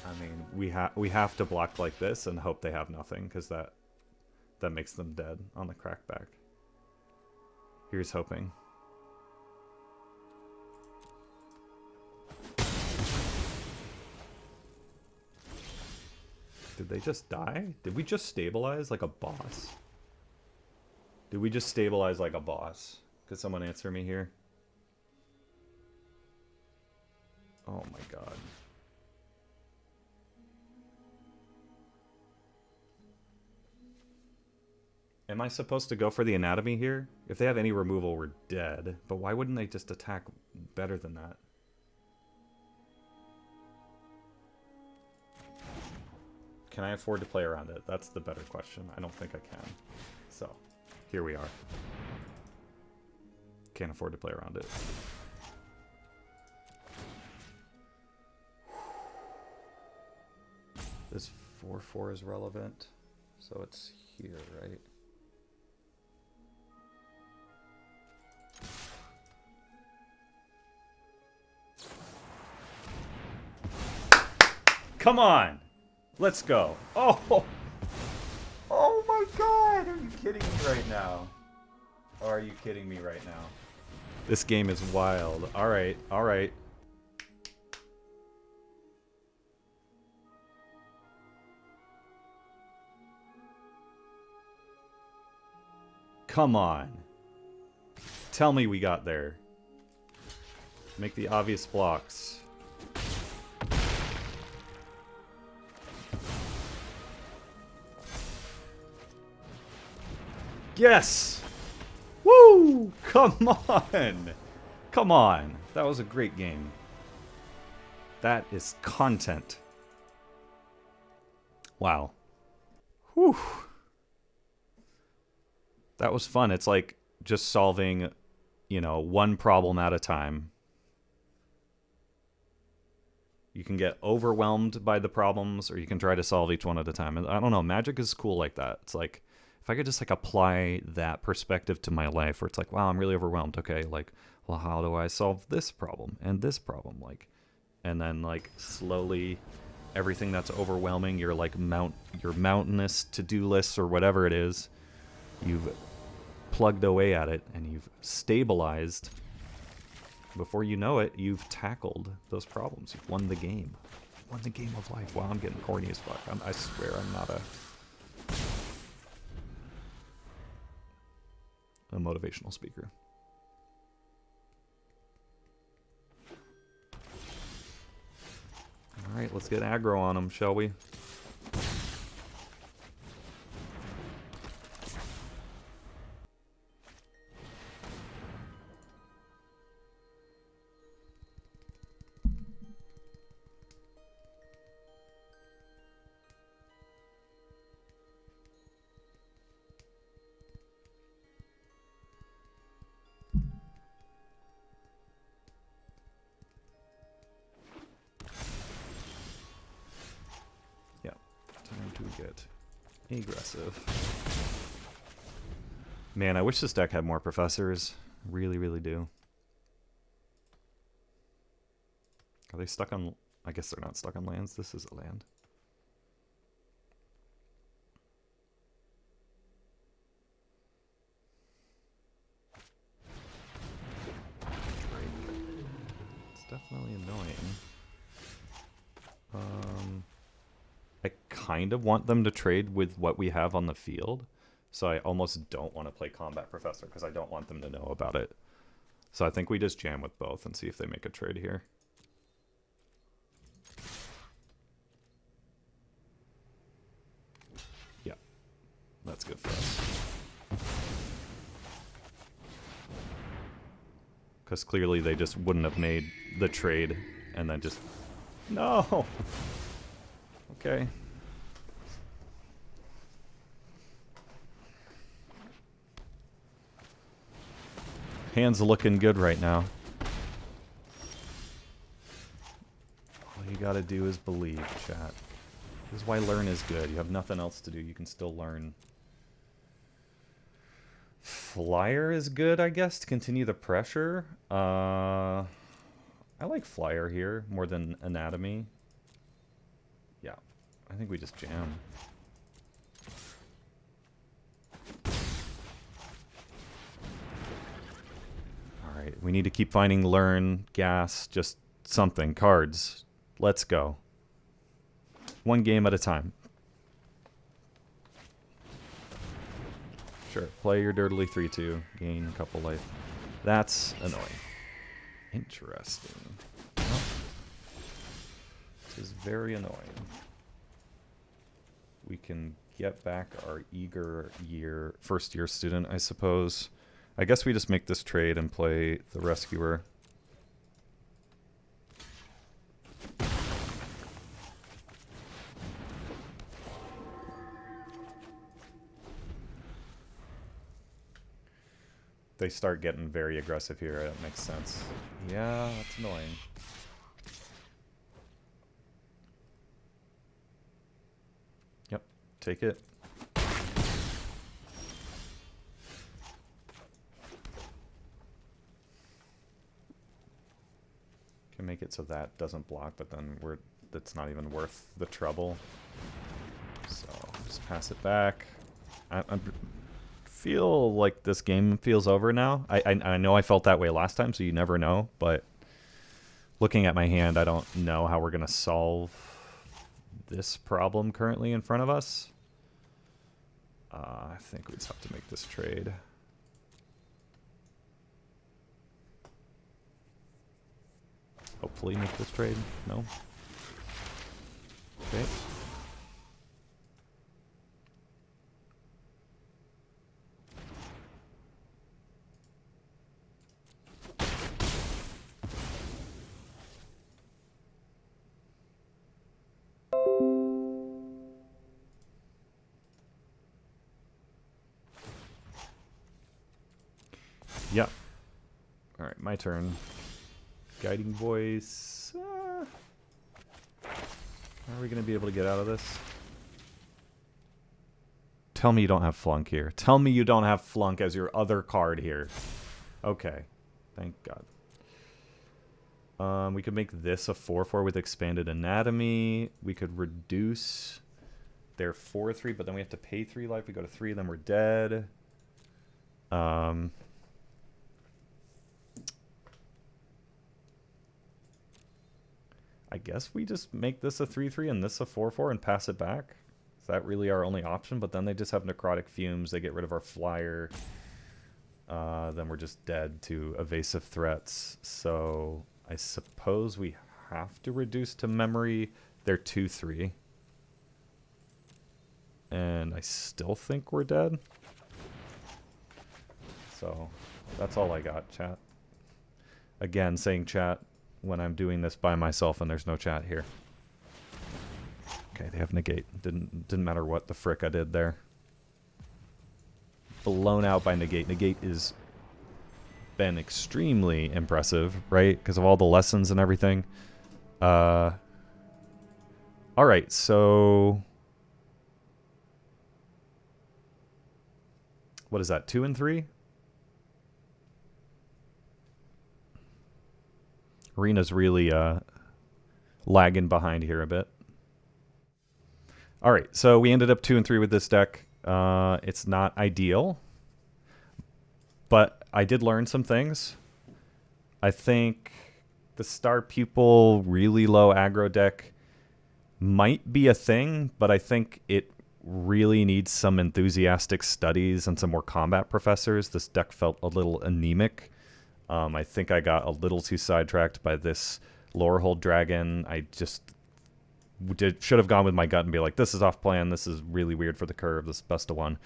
I mean, we have to block like this and hope they have nothing, because that makes them dead on the crackback. Here's hoping. Did they just die? Did we just stabilize like a boss? Did we just stabilize like a boss? Could someone answer me here? Oh my god. Am I supposed to go for the Anatomy here? If they have any removal, we're dead. But why wouldn't they just attack better than that? Can I afford to play around it? That's the better question. I don't think I can. So, here we are. Can't afford to play around it. This 4/4 is relevant. So it's here, right? Come on! Let's go. Oh! Oh my god! Are you kidding me right now? Are you kidding me right now? This game is wild. Alright, alright. Come on. Tell me we got there. Make the obvious blocks. Yes! Woo! Come on! Come on! That was a great game. That is content. Wow. Whew. That was fun. It's like just solving, you know, one problem at a time. You can get overwhelmed by the problems, or you can try to solve each one at a time. And I don't know, Magic is cool like that. It's like, if I could just like apply that perspective to my life, where it's like, wow, I'm really overwhelmed. Okay, like, well, how do I solve this problem and this problem? Like, and then like slowly, everything that's overwhelming, your like your mountainous to-do lists or whatever it is, you've plugged away at it and you've stabilized. Before you know it, you've tackled those problems. You've won the game. Won the game of life. Wow, I'm getting corny as fuck. I swear I'm not a motivational speaker. Alright, let's get aggro on them, shall we? Aggressive. Man, I wish this deck had more professors. Really, really do. Are they stuck on... I guess they're not stuck on lands. This is a land. It's definitely annoying. I kind of want them to trade with what we have on the field, so I almost don't want to play Combat Professor because I don't want them to know about it. So I think we just jam with both and see if they make a trade here. Yeah, that's good for us. Because clearly they just wouldn't have made the trade and then just... No! Okay. Hand's looking good right now. All you gotta do is believe, chat. This is why learn is good. You have nothing else to do. You can still learn. Flyer is good, I guess, to continue the pressure. I like Flyer here more than Anatomy. Yeah, I think we just jam. Alright, we need to keep finding learn, gas, just something. Cards. Let's go. One game at a time. Sure, play your dirtily 3-2, gain a couple life. That's annoying. Interesting. Well, this is very annoying. We can get back our eager first year student, I suppose. I guess we just make this trade and play the Rescuer. They start getting very aggressive here. That makes sense. Yeah, that's annoying. Yep, take it. Can make it so that doesn't block, but then that's not even worth the trouble. So just pass it back. I feel like this game feels over now. I know I felt that way last time, so you never know, but looking at my hand, I don't know how we're going to solve this problem currently in front of us. I think we just have to make this trade. Hopefully make this trade. No? Okay. Yep. Alright, my turn. Guiding voice. Are we going to be able to get out of this? Tell me you don't have flunk here. Tell me you don't have flunk as your other card here. Okay. Thank God. We could make this a 4/4 with expanded anatomy. We could reduce their 4/3, but then we have to pay 3 life. We go to 3, then we're dead. I guess we just make this a 3/3 and this a 4/4 and pass it back. Is that really our only option? But then they just have necrotic fumes. They get rid of our flyer. Then we're just dead to evasive threats. So I suppose we have to reduce to memory. They're 2-3. And I still think we're dead. So that's all I got, chat. Again, saying chat when I'm doing this by myself and there's no chat here. Okay, they have negate. Didn't matter what the frick I did there. Blown out by negate. Negate is been extremely impressive, right? Because of all the lessons and everything. All right, so what is that? 2 and 3? Arena's really lagging behind here a bit. All right, so we ended up 2 and 3 with this deck. It's not ideal, but I did learn some things. I think the Star Pupil really low aggro deck might be a thing, but I think it really needs some enthusiastic studies and some more combat professors. This deck felt a little anemic. I think I got a little too sidetracked by this Lorehold Dragon. I just should have gone with my gut and be like, this is off plan. This is really weird for the curve. This is best of one.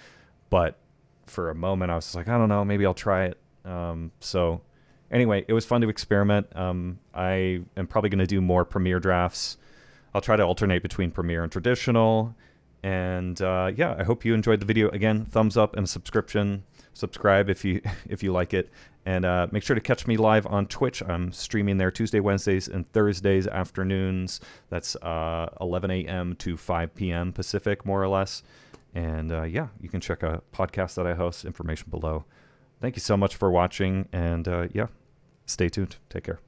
But for a moment, I was just like, I don't know. Maybe I'll try it. So anyway, it was fun to experiment. I am probably going to do more Premier drafts. I'll try to alternate between Premier and Traditional. And yeah, I hope you enjoyed the video. Again, thumbs up and subscription. Subscribe if you like it. And make sure to catch me live on Twitch. I'm streaming there Tuesday, Wednesdays, and Thursdays afternoons. That's 11 a.m. to 5 p.m. Pacific, more or less. And yeah, you can check a podcast that I host. Information below. Thank you so much for watching. And yeah, stay tuned. Take care.